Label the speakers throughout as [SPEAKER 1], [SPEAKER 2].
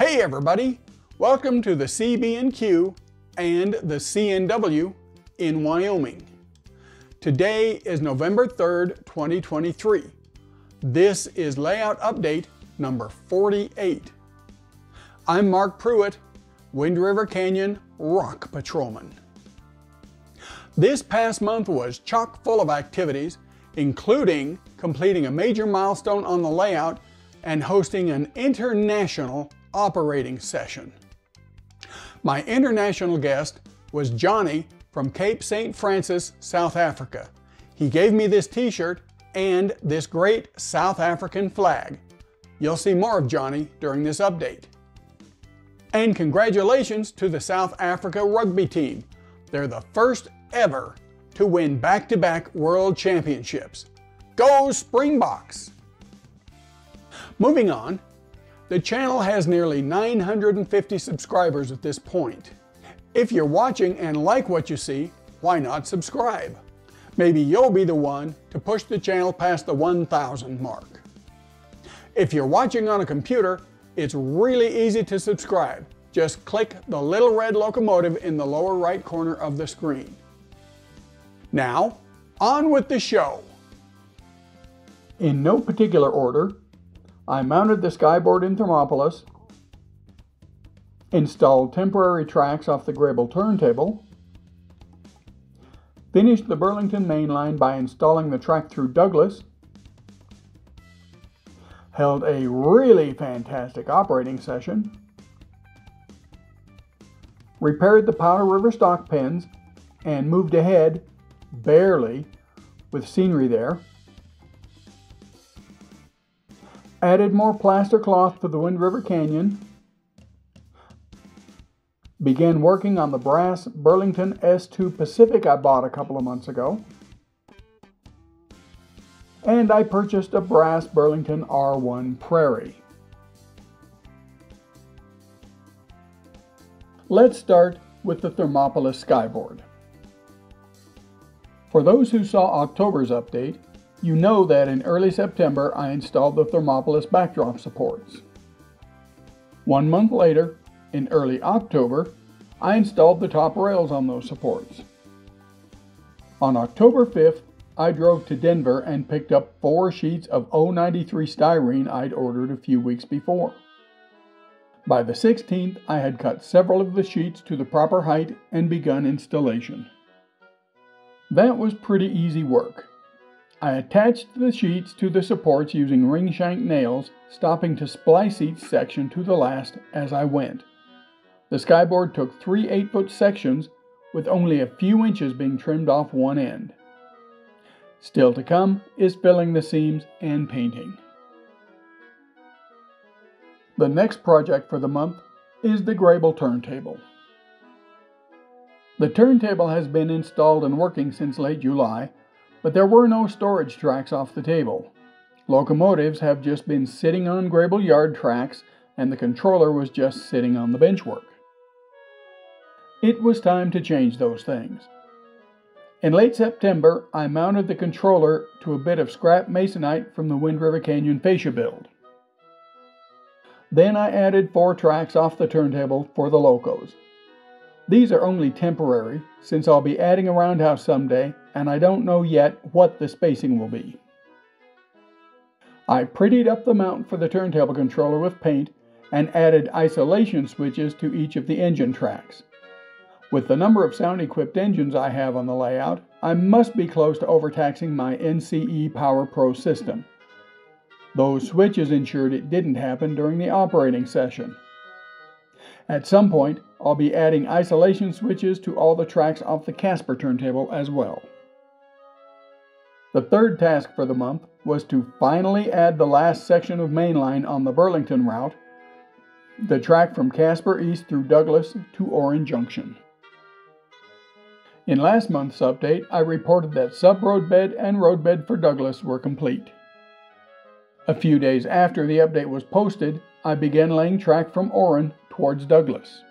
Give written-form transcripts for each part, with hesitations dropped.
[SPEAKER 1] Hey everybody! Welcome to the CB&Q and the CNW in Wyoming. Today is November 3rd, 2023. This is layout update number 48. I'm Mark Pruitt, Wind River Canyon Rock Patrolman. This past month was chock full of activities, including completing a major milestone on the layout and hosting an international operating session. My international guest was Johnny from Cape St. Francis, South Africa. He gave me this t-shirt and this great South African flag. You'll see more of Johnny during this update. And congratulations to the South Africa rugby team. They're the first ever to win back-to-back world championships. Go Springboks! Moving on, the channel has nearly 950 subscribers at this point. If you're watching and like what you see, why not subscribe? Maybe you'll be the one to push the channel past the 1,000 mark. If you're watching on a computer, it's really easy to subscribe. Just click the little red locomotive in the lower right corner of the screen. Now, on with the show. In no particular order, I mounted the skyboard in Thermopolis, installed temporary tracks off the Greybull turntable, finished the Burlington mainline by installing the track through Douglas, held a really fantastic operating session, repaired the Powder River stock pens, and moved ahead, barely, with scenery there, added more plaster cloth to the Wind River Canyon, began working on the brass Burlington S-2 Pacific I bought a couple of months ago, and I purchased a brass Burlington R-1 Prairie. Let's start with the Thermopolis skyboard. For those who saw October's update, you know that in early September I installed the Thermopolis backdrop supports. 1 month later, in early October, I installed the top rails on those supports. On October 5th, I drove to Denver and picked up 4 sheets of 093 styrene I'd ordered a few weeks before. By the 16th, I had cut several of the sheets to the proper height and begun installation. That was pretty easy work. I attached the sheets to the supports using ring shank nails, stopping to splice each section to the last as I went. The skyboard took 3 8-foot sections, with only a few inches being trimmed off one end. Still to come is filling the seams and painting. The next project for the month is the Greybull turntable. The turntable has been installed and working since late July, but there were no storage tracks off the table. Locomotives have just been sitting on Greybull yard tracks, and the controller was just sitting on the benchwork. It was time to change those things. In late September, I mounted the controller to a bit of scrap masonite from the Wind River Canyon fascia build. Then I added 4 tracks off the turntable for the locos. These are only temporary, since I'll be adding a roundhouse someday, and I don't know yet what the spacing will be. I prettied up the mount for the turntable controller with paint and added isolation switches to each of the engine tracks. With the number of sound-equipped engines I have on the layout, I must be close to overtaxing my NCE Power Pro system. Those switches ensured it didn't happen during the operating session. At some point, I'll be adding isolation switches to all the tracks off the Casper turntable as well. The third task for the month was to finally add the last section of mainline on the Burlington route, the track from Casper East through Douglas to Orange Junction. In last month's update, I reported that sub-road bed and road bed for Douglas were complete. A few days after the update was posted, I began laying track from Oran towards Douglas.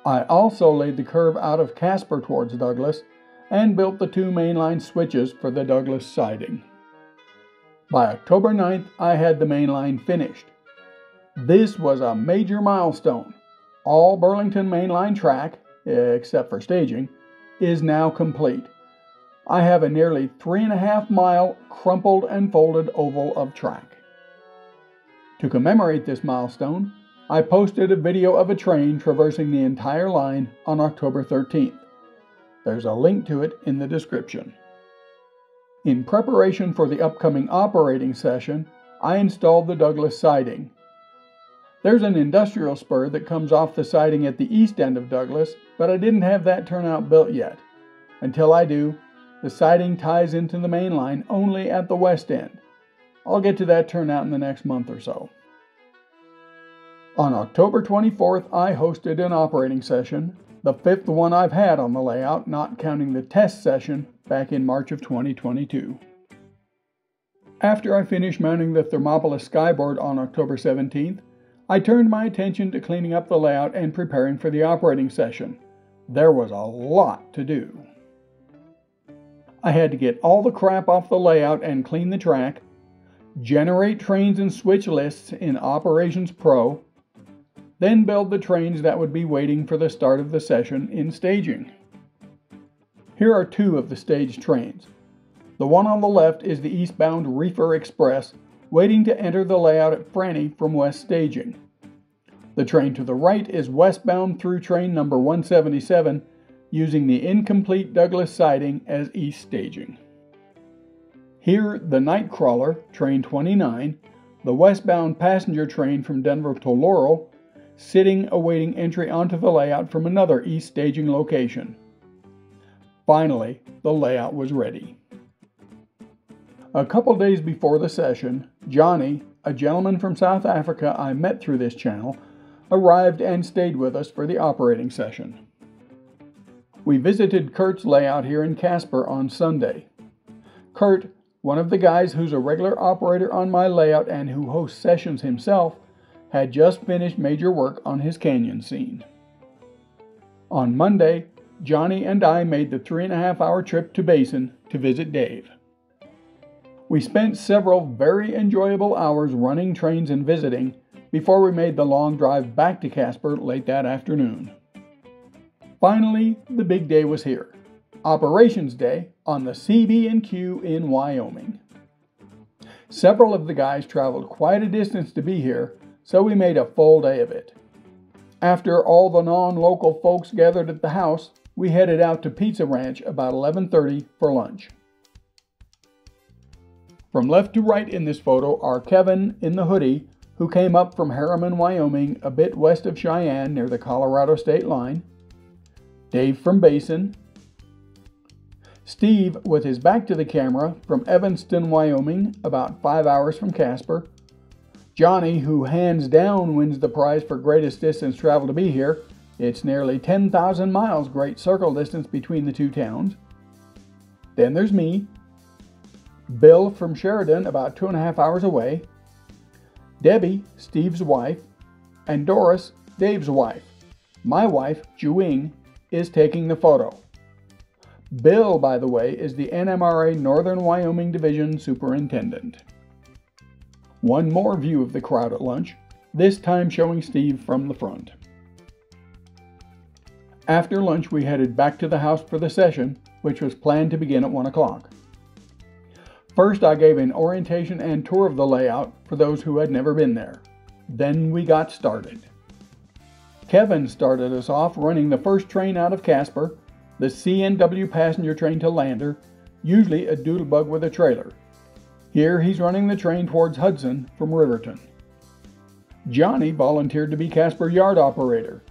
[SPEAKER 1] I also laid the curve out of Casper towards Douglas and built the 2 mainline switches for the Douglas siding. By October 9th, I had the mainline finished. This was a major milestone. All Burlington mainline track, except for staging, is now complete. I have a nearly 3.5-mile crumpled and folded oval of track. To commemorate this milestone, I posted a video of a train traversing the entire line on October 13th. There's a link to it in the description. In preparation for the upcoming operating session, I installed the Douglas siding. There's an industrial spur that comes off the siding at the east end of Douglas, but I didn't have that turnout built yet. Until I do, the siding ties into the main line only at the west end. I'll get to that turnout in the next month or so. On October 24th, I hosted an operating session, the 5th one I've had on the layout, not counting the test session back in March of 2022. After I finished mounting the Thermopolis skyboard on October 17th, I turned my attention to cleaning up the layout and preparing for the operating session. There was a lot to do. I had to get all the crap off the layout and clean the track, generate trains and switch lists in Operations Pro, then build the trains that would be waiting for the start of the session in staging. Here are two of the staged trains. The one on the left is the eastbound Reefer Express, waiting to enter the layout at Franny from west staging. The train to the right is westbound through train number 177, using the incomplete Douglas siding as east staging. Here, the Nightcrawler, train 29, the westbound passenger train from Denver to Laurel, sitting awaiting entry onto the layout from another east staging location. Finally, the layout was ready. A couple days before the session, Johnny, a gentleman from South Africa I met through this channel, arrived and stayed with us for the operating session. We visited Kurt's layout here in Casper on Sunday. Kurt, one of the guys who's a regular operator on my layout and who hosts sessions himself, had just finished major work on his canyon scene. On Monday, Johnny and I made the 3.5-hour trip to Basin to visit Dave. We spent several very enjoyable hours running trains and visiting before we made the long drive back to Casper late that afternoon. Finally, the big day was here. Operations Day on the CB&Q in Wyoming. Several of the guys traveled quite a distance to be here, so we made a full day of it. After all the non-local folks gathered at the house, we headed out to Pizza Ranch about 11:30 for lunch. From left to right in this photo are Kevin in the hoodie, who came up from Harriman, Wyoming, a bit west of Cheyenne near the Colorado state line, Dave from Basin, Steve with his back to the camera from Evanston, Wyoming, about 5 hours from Casper, Johnny, who hands down wins the prize for greatest distance travel to be here. It's nearly 10,000 miles great circle distance between the two towns. Then there's me, Bill from Sheridan, about 2.5 hours away, Debbie, Steve's wife, and Doris, Dave's wife. My wife, Juing, is taking the photo. Bill, by the way, is the NMRA Northern Wyoming Division Superintendent. One more view of the crowd at lunch, this time showing Steve from the front. After lunch, we headed back to the house for the session, which was planned to begin at 1 o'clock. First, I gave an orientation and tour of the layout for those who had never been there. Then we got started. Kevin started us off running the first train out of Casper, the C&W passenger train to Lander, usually a Doodlebug with a trailer. Here he's running the train towards Hudson from Riverton. Johnny volunteered to be Casper yard operator.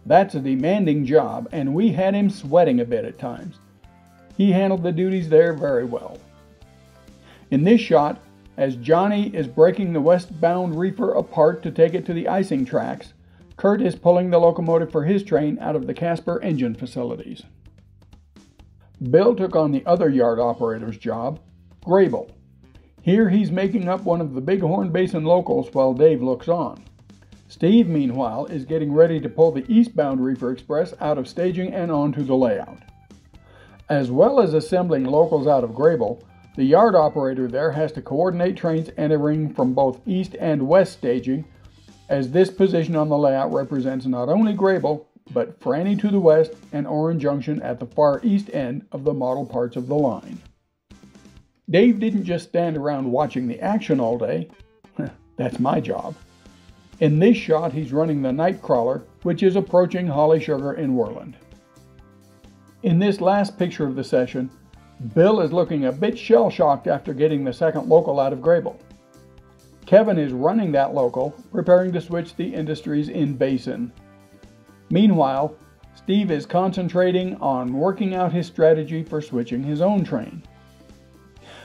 [SPEAKER 1] That's a demanding job, and we had him sweating a bit at times. He handled the duties there very well. In this shot, as Johnny is breaking the westbound reefer apart to take it to the icing tracks, Kurt is pulling the locomotive for his train out of the Casper engine facilities. Bill took on the other yard operator's job, Greybull. Here he's making up one of the Bighorn Basin locals while Dave looks on. Steve, meanwhile, is getting ready to pull the eastbound Reefer Express out of staging and onto the layout. As well as assembling locals out of Greybull, the yard operator there has to coordinate trains entering from both east and west staging, as this position on the layout represents not only Greybull, but Franny to the west and Orange Junction at the far east end of the model parts of the line. Dave didn't just stand around watching the action all day. That's my job. In this shot, he's running the Nightcrawler, which is approaching Holly Sugar in Worland. In this last picture of the session, Bill is looking a bit shell-shocked after getting the second local out of Greybull. Kevin is running that local, preparing to switch the Industries in Basin. Meanwhile, Steve is concentrating on working out his strategy for switching his own train.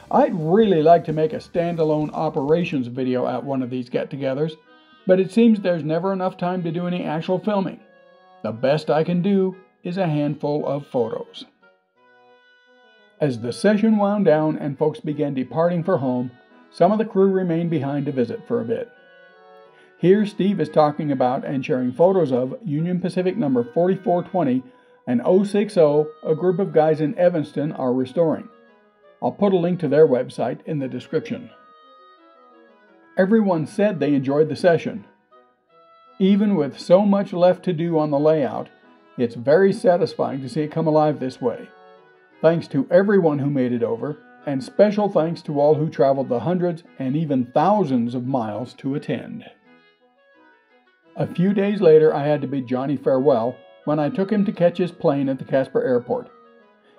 [SPEAKER 1] I'd really like to make a standalone operations video at one of these get-togethers, but it seems there's never enough time to do any actual filming. The best I can do is a handful of photos. As the session wound down and folks began departing for home, some of the crew remained behind to visit for a bit. Here Steve is talking about and sharing photos of Union Pacific number 4420 and 060 a group of guys in Evanston are restoring. I'll put a link to their website in the description. Everyone said they enjoyed the session. Even with so much left to do on the layout, it's very satisfying to see it come alive this way. Thanks to everyone who made it over, and special thanks to all who traveled the hundreds and even thousands of miles to attend. A few days later, I had to bid Johnny farewell when I took him to catch his plane at the Casper airport.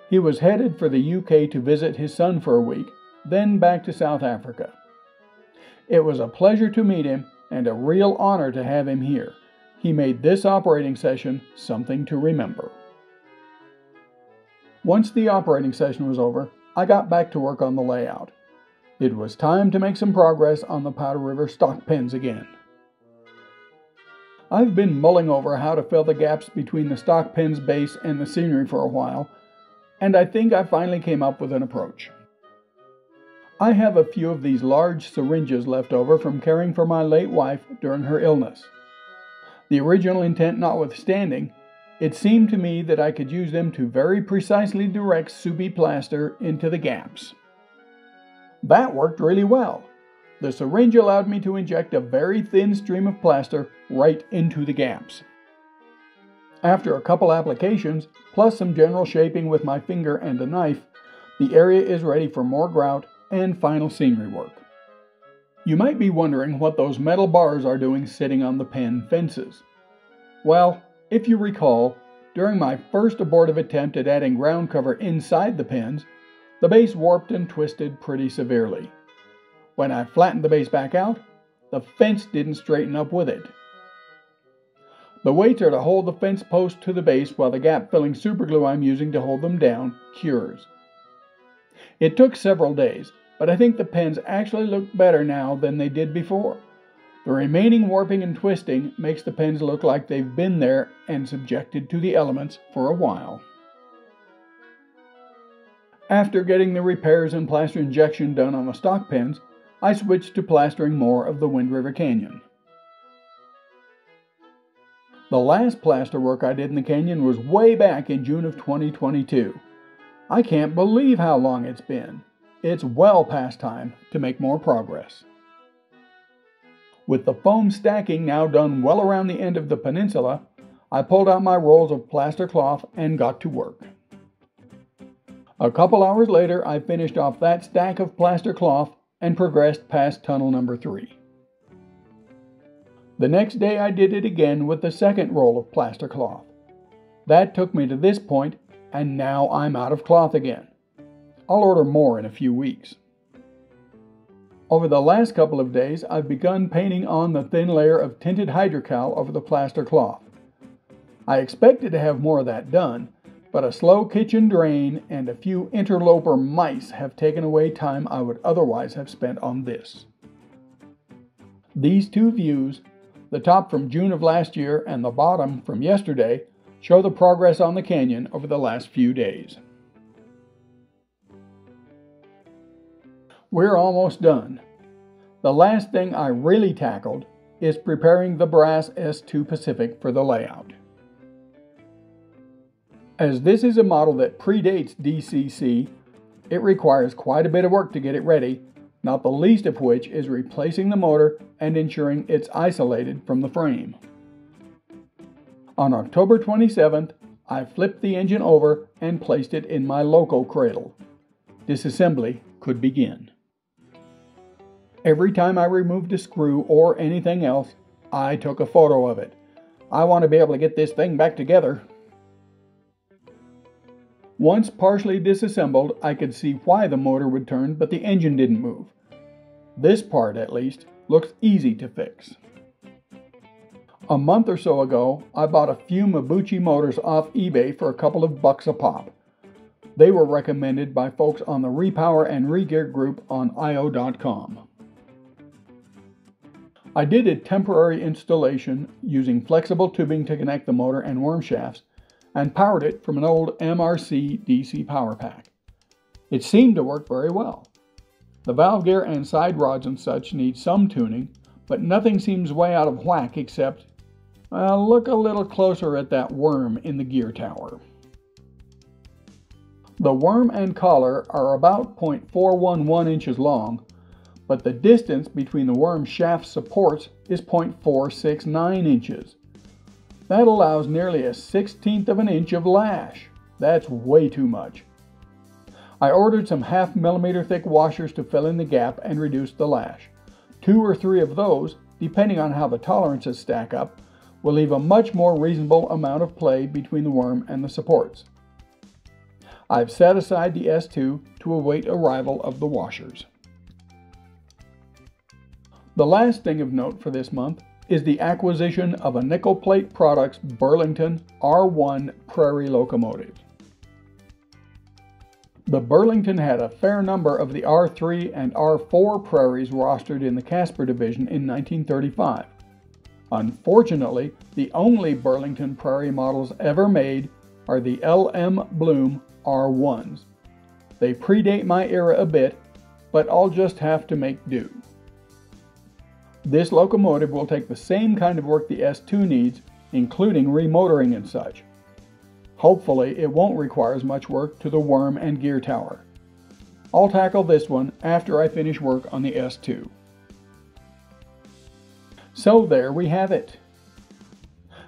[SPEAKER 1] He was headed for the UK to visit his son for a week, then back to South Africa. It was a pleasure to meet him and a real honor to have him here. He made this operating session something to remember. Once the operating session was over, I got back to work on the layout. It was time to make some progress on the Powder River stock pens again. I've been mulling over how to fill the gaps between the stock pens base and the scenery for a while, and I think I finally came up with an approach. I have a few of these large syringes left over from caring for my late wife during her illness. The original intent notwithstanding, it seemed to me that I could use them to very precisely direct Subi plaster into the gaps. That worked really well. The syringe allowed me to inject a very thin stream of plaster right into the gaps. After a couple applications, plus some general shaping with my finger and a knife, the area is ready for more grout and final scenery work. You might be wondering what those metal bars are doing sitting on the pen fences. Well, if you recall, during my first abortive attempt at adding ground cover inside the pens, the base warped and twisted pretty severely. When I flattened the base back out, the fence didn't straighten up with it. The weights are to hold the fence post to the base while the gap-filling superglue I'm using to hold them down cures. It took several days, but I think the pens actually look better now than they did before. The remaining warping and twisting makes the pens look like they've been there and subjected to the elements for a while. After getting the repairs and plaster injection done on the stock pens, I switched to plastering more of the Wind River Canyon. The last plaster work I did in the canyon was way back in June of 2022. I can't believe how long it's been. It's well past time to make more progress. With the foam stacking now done well around the end of the peninsula, I pulled out my rolls of plaster cloth and got to work. A couple hours later, I finished off that stack of plaster cloth and progressed past tunnel number 3. The next day I did it again with the second roll of plaster cloth. That took me to this point, and now I'm out of cloth again. I'll order more in a few weeks. Over the last couple of days, I've begun painting on the thin layer of tinted hydrocal over the plaster cloth. I expected to have more of that done, but a slow kitchen drain and a few interloper mice have taken away time I would otherwise have spent on this. These two views, the top from June of last year and the bottom from yesterday, show the progress on the canyon over the last few days. We're almost done. The last thing I really tackled is preparing the brass S-2 Pacific for the layout. As this is a model that predates DCC, it requires quite a bit of work to get it ready, not the least of which is replacing the motor and ensuring it's isolated from the frame. On October 27th, I flipped the engine over and placed it in my loco cradle. Disassembly could begin. Every time I removed a screw or anything else, I took a photo of it. I want to be able to get this thing back together. Once partially disassembled, I could see why the motor would turn, but the engine didn't move. This part, at least, looks easy to fix. A month or so ago, I bought a few Mabuchi motors off eBay for a couple of bucks a pop. They were recommended by folks on the Repower and Regear group on io.com. I did a temporary installation using flexible tubing to connect the motor and worm shafts, and powered it from an old MRC DC power pack. It seemed to work very well. The valve gear and side rods and such need some tuning, but nothing seems way out of whack except, well, look a little closer at that worm in the gear tower. The worm and collar are about 0.411 inches long, but the distance between the worm shaft supports is 0.469 inches. That allows nearly a 1/16 of an inch of lash. That's way too much. I ordered some 1/2 millimeter thick washers to fill in the gap and reduce the lash. 2 or 3 of those, depending on how the tolerances stack up, will leave a much more reasonable amount of play between the worm and the supports. I've set aside the S2 to await arrival of the washers. The last thing of note for this month is the acquisition of a Nickel Plate Products Burlington R-1 Prairie locomotive. The Burlington had a fair number of the R3 and R4 Prairies rostered in the Casper division in 1935. Unfortunately, the only Burlington Prairie models ever made are the LM Bloom R1s. They predate my era a bit, but I'll just have to make do. This locomotive will take the same kind of work the S2 needs, including remotoring and such. Hopefully, it won't require as much work to the worm and gear tower. I'll tackle this one after I finish work on the S2. So there we have it.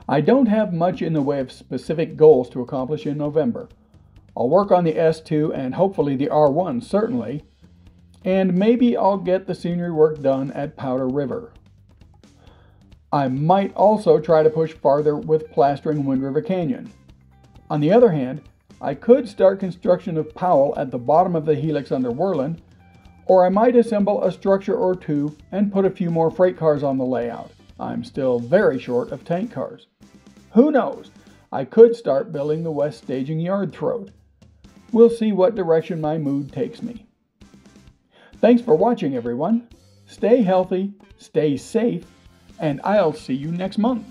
[SPEAKER 1] I don't have much in the way of specific goals to accomplish in November. I'll work on the S2 and hopefully the R1 certainly, and maybe I'll get the scenery work done at Powder River. I might also try to push farther with plastering Wind River Canyon. On the other hand, I could start construction of Powell at the bottom of the helix under Worland, or I might assemble a structure or two and put a few more freight cars on the layout. I'm still very short of tank cars. Who knows? I could start building the West Staging Yard throat. We'll see what direction my mood takes me. Thanks for watching, everyone. Stay healthy, stay safe, and I'll see you next month.